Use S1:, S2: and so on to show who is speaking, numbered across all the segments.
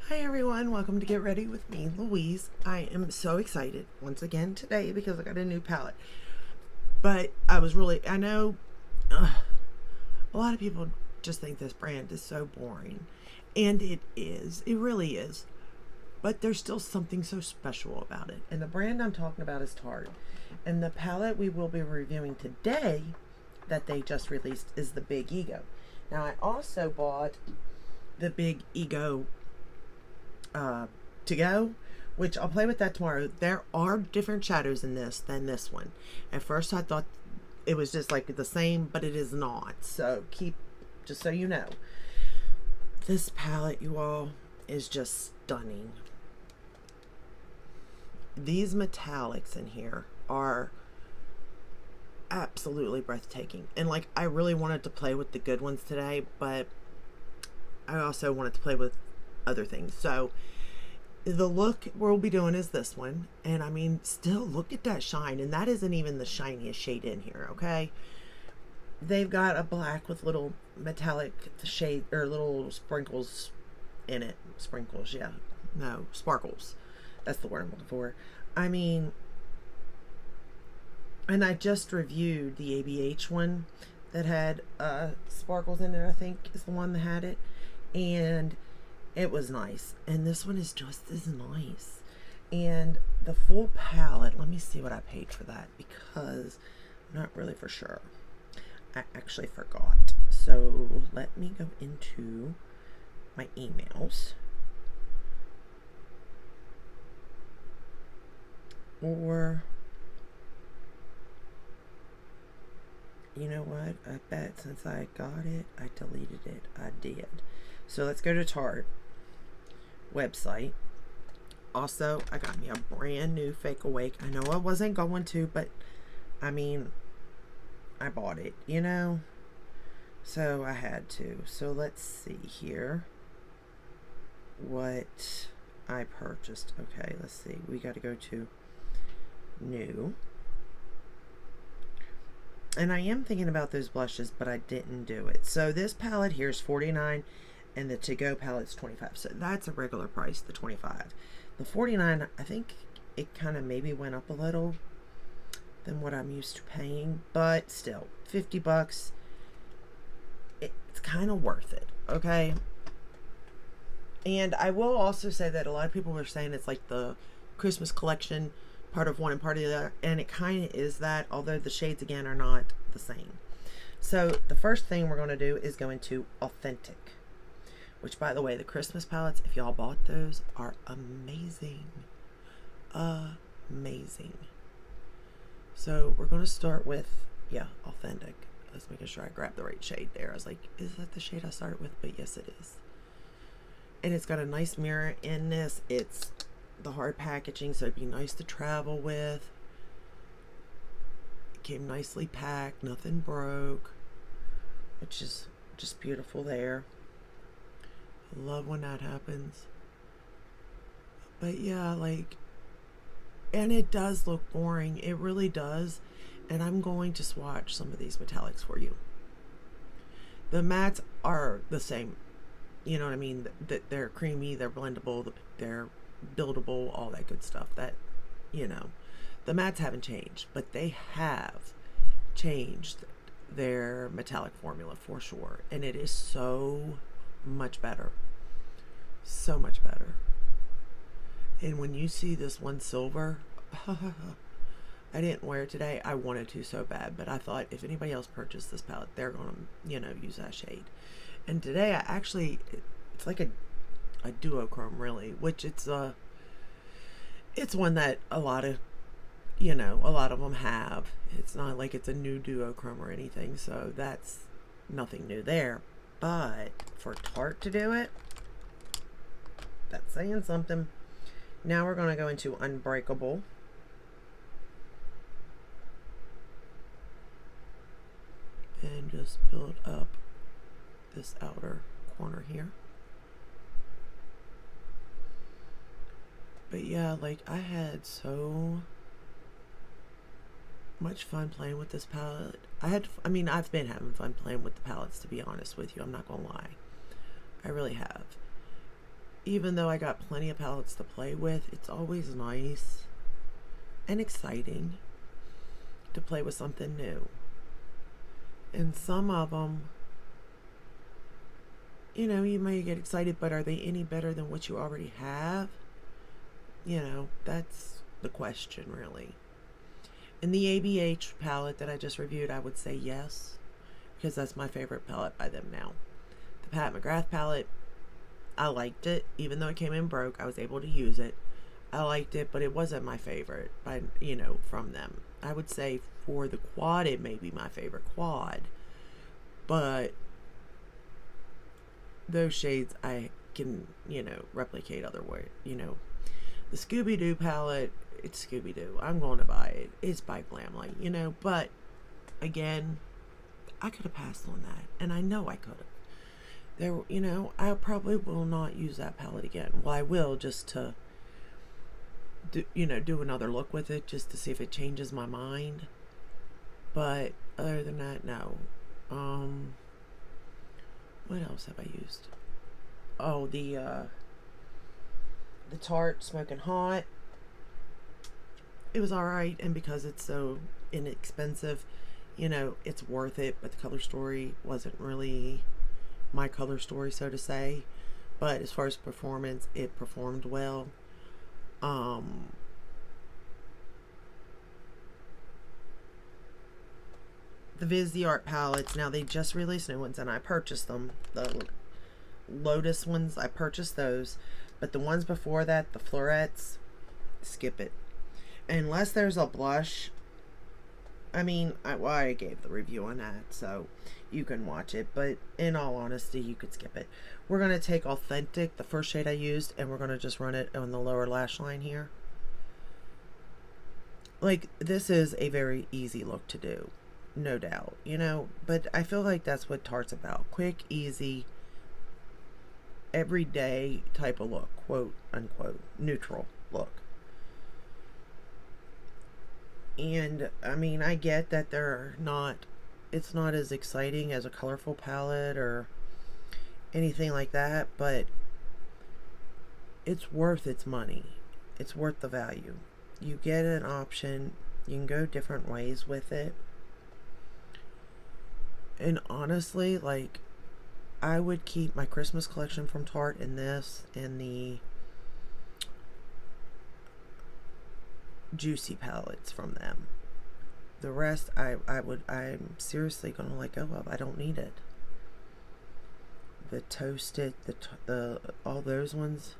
S1: Hi everyone, welcome to Get Ready with me, Louise. I am so excited once again today because I got a new palette. But I know a lot of people just think this brand is so boring. And it is, it really is. But there's still something so special about it. And the brand I'm talking about is Tarte. And the palette we will be reviewing today that they just released is the Big Ego. Now I also bought the Big Ego to go, which I'll play with that tomorrow. There are different shadows in this than this one. At first I thought it was just like the same, but it is not. So just so you know, this palette, you all, is just stunning. These metallics in here are absolutely breathtaking. And like, I really wanted to play with the good ones today, but I also wanted to play with other things. So the look we'll be doing is this one. And I mean, still look at that shine. And that isn't even the shiniest shade in here, okay? They've got a black with little metallic shade or little sprinkles in it. Sprinkles, yeah. No, sparkles. That's the word I'm looking for. I mean, and I just reviewed the ABH one that had sparkles in it, I think is the one that had it. And it was nice. And this one is just as nice. And the full palette, let me see what I paid for that because I'm not really for sure. I actually forgot. So let me go into my emails. Or, you know what? I bet since I got it, I deleted it. I did. So let's go to Tarte website. Also, I got me a brand new Fake Awake. I know I wasn't going to, but I mean, I bought it, you know? So I had to. So let's see here what I purchased. Okay, let's see. We got to go to new. And I am thinking about those blushes, but I didn't do it. So this palette here is $49 and the to-go palette's $25. So that's a regular price, the $25. The $49, I think it kind of maybe went up a little than what I'm used to paying, but still, $50, it's kind of worth it, okay? And I will also say that a lot of people were saying it's like the Christmas collection, part of one and part of the other, and it kind of is that, although the shades again are not the same. So the first thing we're going to do is go into Authentic, which, by the way, the Christmas palettes, if y'all bought those, are amazing. Amazing. So we're going to start with, yeah, Authentic. I was making sure I grabbed the right shade there. I was like, is that the shade I started with? But yes, it is. And it's got a nice mirror in this. It's the hard packaging, so it'd be nice to travel with. It came nicely packed, nothing broke, which is just beautiful there. I love when that happens. But yeah, like, and it does look boring, it really does. And I'm going to swatch some of these metallics for you. The mattes are the same, you know what I mean? That they're creamy, they're blendable, they're buildable, all that good stuff. That, you know, the mattes haven't changed, but they have changed their metallic formula for sure, and it is so much better, so much better. And when you see this one silver, I didn't wear it today. I wanted to so bad, but I thought if anybody else purchased this palette, they're gonna, you know, use that shade. And today I actually, it's like a duochrome, really, which it's one that a lot of them have. It's not like it's a new duochrome or anything, so that's nothing new there. But for Tarte to do it, that's saying something. Now we're going to go into Unbreakable. And just build up this outer corner here. But yeah, like, I had so much fun playing with this palette. I've been having fun playing with the palettes, to be honest with you. I'm not gonna lie. I really have. even though I got plenty of palettes to play with, it's always nice and exciting to play with something new. And some of them, you know, you may get excited, but are they any better than what you already have? You know, that's the question, really. In the ABH palette that I just reviewed, I would say yes, because that's my favorite palette by them now. The Pat McGrath palette, I liked it. Even though it came in broke, I was able to use it. I liked it, but it wasn't my favorite, by, you know, from them. I would say for the quad, it may be my favorite quad. But those shades I can, you know, replicate other way. You know, the Scooby-Doo palette, it's Scooby-Doo. I'm going to buy it. It's by Glamlight, you know. But, again, I could have passed on that. And I know I could have. There, you know, I probably will not use that palette again. Well, I will, just to do another look with it, just to see if it changes my mind. But other than that, no. What else have I used? Oh, the Tarte Smoking Hot. It was alright, and because it's so inexpensive, you know, it's worth it. But the color story wasn't really my color story, so to say. But as far as performance, it performed well. The Viz the Art palettes, now they just released new ones and I purchased them. The Lotus ones, I purchased those. But the ones before that, the Florettes, skip it. Unless there's a blush. I mean, I gave the review on that, so you can watch it. But in all honesty, you could skip it. We're going to take Authentic, the first shade I used, and we're going to just run it on the lower lash line here. Like, this is a very easy look to do. No doubt, you know, but I feel like that's what Tarte's about. Quick, easy, everyday type of look, quote unquote, neutral look. And I mean, I get that it's not as exciting as a colorful palette or anything like that, but it's worth its money. It's worth the value. You get an option, you can go different ways with it. And honestly, like, I would keep my Christmas collection from Tarte in this and the Juicy palettes from them. The rest, I'm seriously going to let go of. I don't need it. The Toasted, all those ones.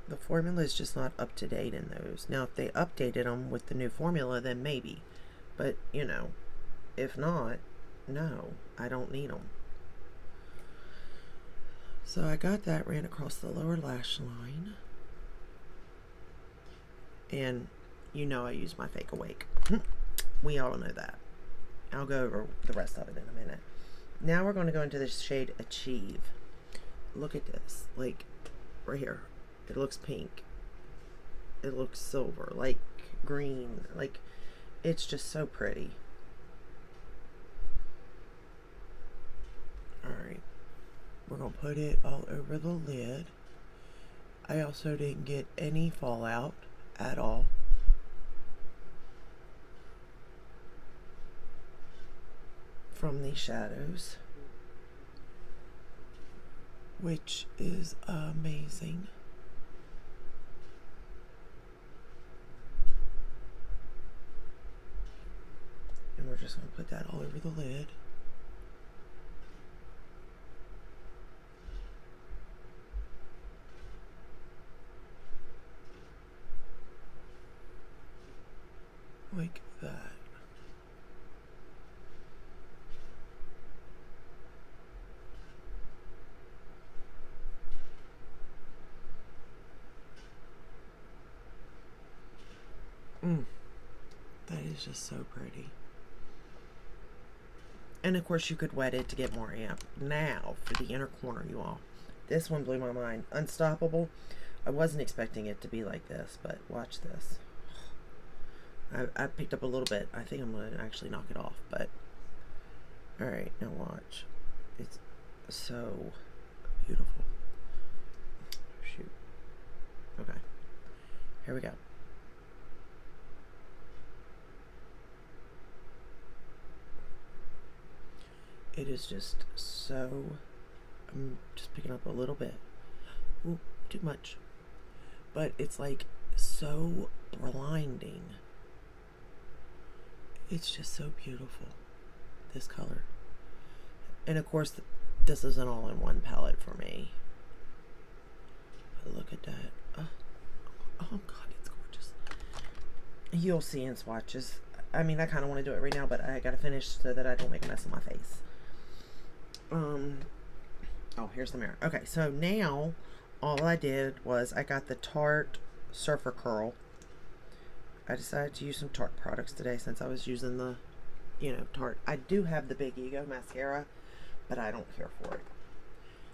S1: The formula is just not up to date in those. Now, if they updated them with the new formula, then maybe. But, you know, if not, no, I don't need them. So I got that, ran across the lower lash line. And you know I use my Fake Awake. We all know that. I'll go over the rest of it in a minute. Now we're going to go into the shade Achieve. Look at this. Like, right here. It looks pink. It looks silver. Like, green. Like, it's just so pretty. Alright. We're going to put it all over the lid. I also didn't get any fallout at all. From these shadows. Which is amazing. And we're just going to put that all over the lid. Like that. That is just so pretty. And of course you could wet it to get more amp. Now for the inner corner, you all. This one blew my mind. Unstoppable. I wasn't expecting it to be like this, but watch this. I picked up a little bit. I think I'm going to actually knock it off, but alright, now watch. So beautiful. Shoot. Okay. Here we go. It is just so, I'm just picking up a little bit. Ooh, too much. But it's like so blinding. It's just so beautiful, this color. And of course, this is an all-in-one palette for me. But look at that. Oh God, it's gorgeous. You'll see in swatches. I mean, I kind of want to do it right now, but I gotta finish so that I don't make a mess of my face. Oh, here's the mirror. Okay, so now all I did was I got the Tarte Surfer Curl. I decided to use some Tarte products today since I was using the, Tarte. I do have the Big Ego mascara, but I don't care for it.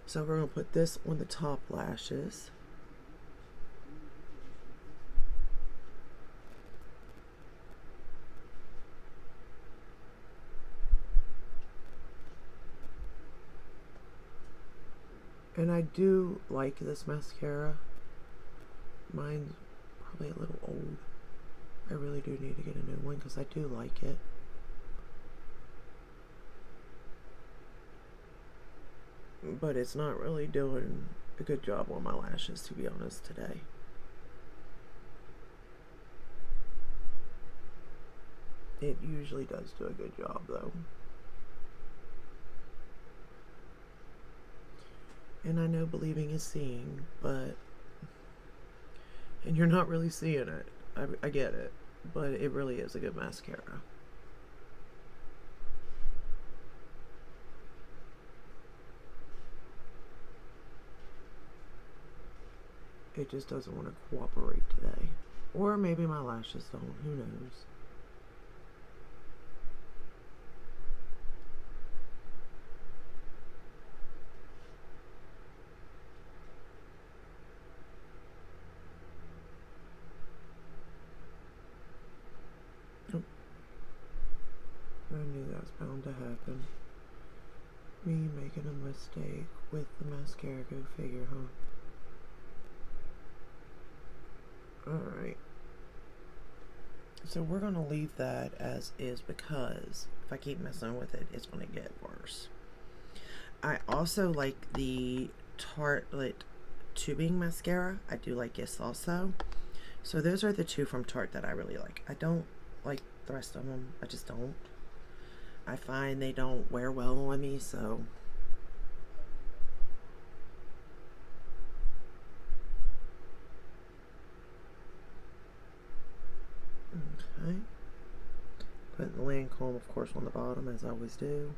S1: So we're going to put this on the top lashes. And I do like this mascara. Mine's probably a little old. I really do need to get a new one because I do like it. But it's not really doing a good job on my lashes, to be honest, today. It usually does do a good job, though. And I know believing is seeing, but... And you're not really seeing it. I get it. But it really is a good mascara. It just doesn't want to cooperate today. Or maybe my lashes don't. Who knows? I knew that was bound to happen. Me making a mistake with the mascara, go figure, huh? Alright. So we're going to leave that as is because if I keep messing with it, it's going to get worse. I also like the Tartelette tubing mascara. I do like this also. So those are the two from Tarte that I really like. I don't like the rest of them. I just don't. I find they don't wear well on me, so... Okay. Putting the Lancome, of course, on the bottom, as I always do.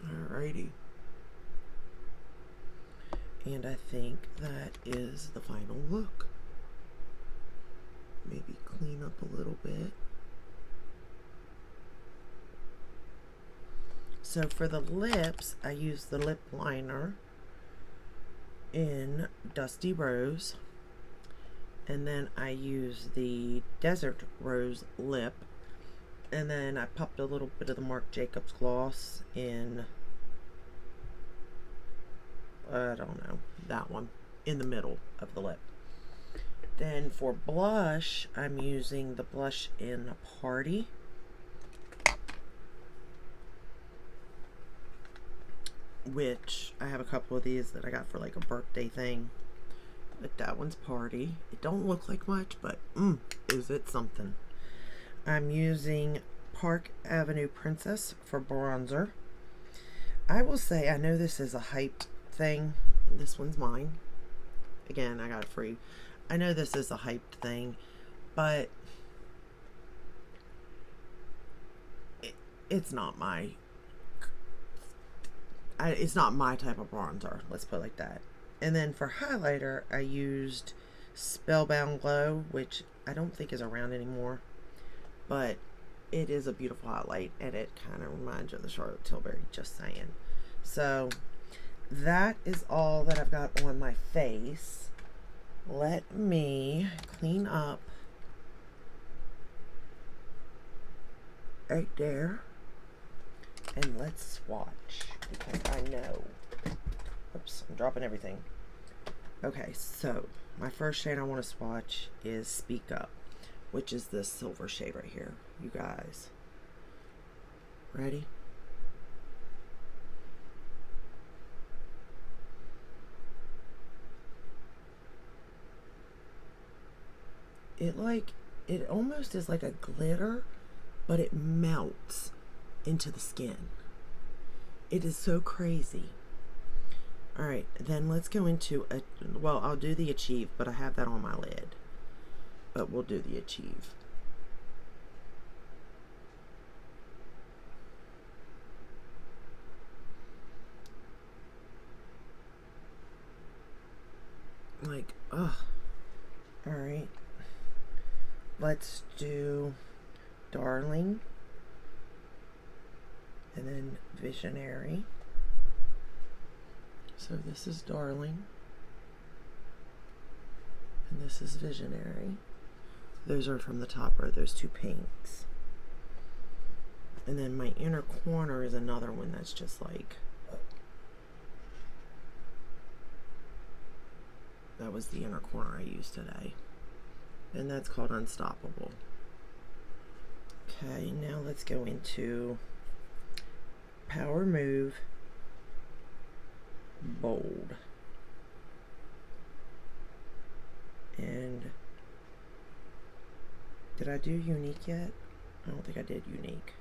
S1: Alrighty. And I think that is the final look. Maybe clean up a little bit. So for the lips, I use the lip liner in Dusty Rose. And then I use the Desert Rose lip. And then I popped a little bit of the Marc Jacobs gloss in, I don't know, that one, in the middle of the lip. Then for blush, I'm using the blush in Party. Which, I have a couple of these that I got for like a birthday thing. But that one's Party. It don't look like much, but is it something. I'm using Park Avenue Princess for bronzer. I will say, I know this is a hyped thing. This one's mine. Again, I got it free. I know this is a hyped thing, but it's not my it's not my type of bronzer, let's put it like that. And then for highlighter, I used Spellbound Glow, which I don't think is around anymore, but it is a beautiful highlight, and it kind of reminds you of the Charlotte Tilbury, just saying. So that is all that I've got on my face. Let me clean up right there. And let's swatch, because I know. Oops, I'm dropping everything. Okay, so my first shade I want to swatch is Speak Up, which is this silver shade right here. You guys, ready? It almost is like a glitter, but it melts into the skin. It is so crazy. All right, then let's go into well, I'll do the Achieve, but I have that on my lid. But we'll do the Achieve. Like, ugh. All right. Let's do Darling. And then Visionary. So this is Darling. And this is Visionary. Those are from the top row, those two pinks. And then my inner corner is another one that's just like, that was the inner corner I used today. And that's called Unstoppable. Okay, now let's go into Power Move Bold. And did I do Unique yet? I don't think I did Unique.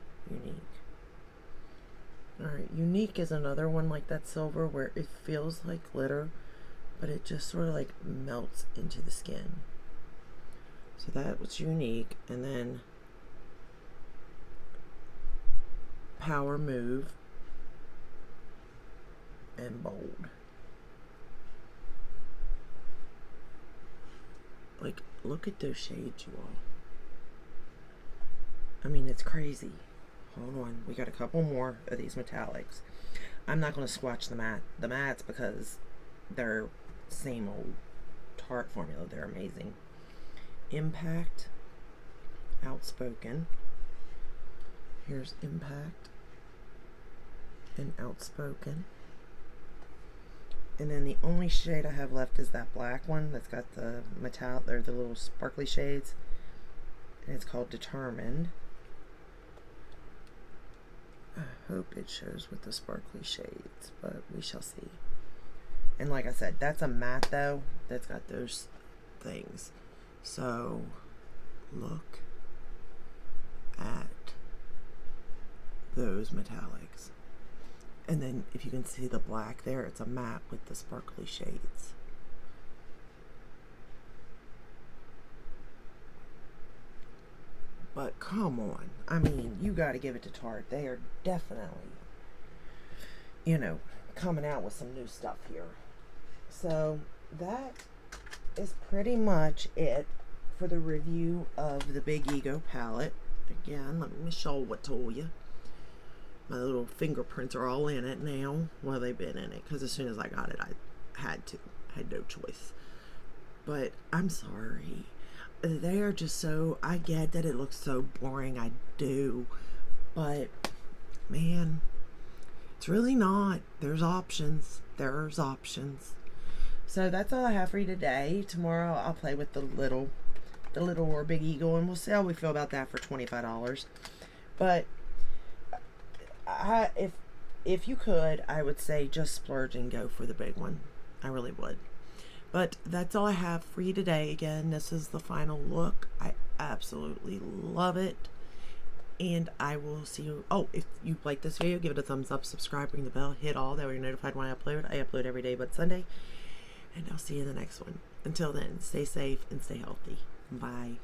S1: Alright, Unique is another one like that silver where it feels like glitter, but it just sort of like melts into the skin. So that was Unique. And then Power Move and Bold. Like, look at those shades, you all. I mean, it's crazy. Hold on, we got a couple more of these metallics. I'm not going to swatch the mattes because they're same old Tarte formula. They're amazing. Impact, Outspoken. Here's Impact and Outspoken. And then the only shade I have left is that black one that's got the metallic, or the little sparkly shades. And it's called Determined. I hope it shows with the sparkly shades, but we shall see. And like I said, that's a matte though, that's got those things. So look at those metallics. And then if you can see the black there, it's a matte with the sparkly shades. But come on, I mean, you got to give it to Tarte. They are definitely, you know, coming out with some new stuff here. So that is pretty much it for the review of the Big Ego palette. Again, let me show what told you. My little fingerprints are all in it now. Well, they've been in it because as soon as I got it, I had no choice. But I'm sorry. They are just so, I get that it looks so boring, I do, but man, it's really not. There's options. So that's all I have for you today. Tomorrow I'll play with the little or Big Eagle, and we'll see how we feel about that for $25. But if you could, I would say just splurge and go for the big one. I really would. But that's all I have for you today. Again, this is the final look. I absolutely love it. And I will see you. Oh, if you like this video, give it a thumbs up, subscribe, ring the bell, hit all. That way you're notified when I upload. I upload every day but Sunday. And I'll see you in the next one. Until then, stay safe and stay healthy. Bye.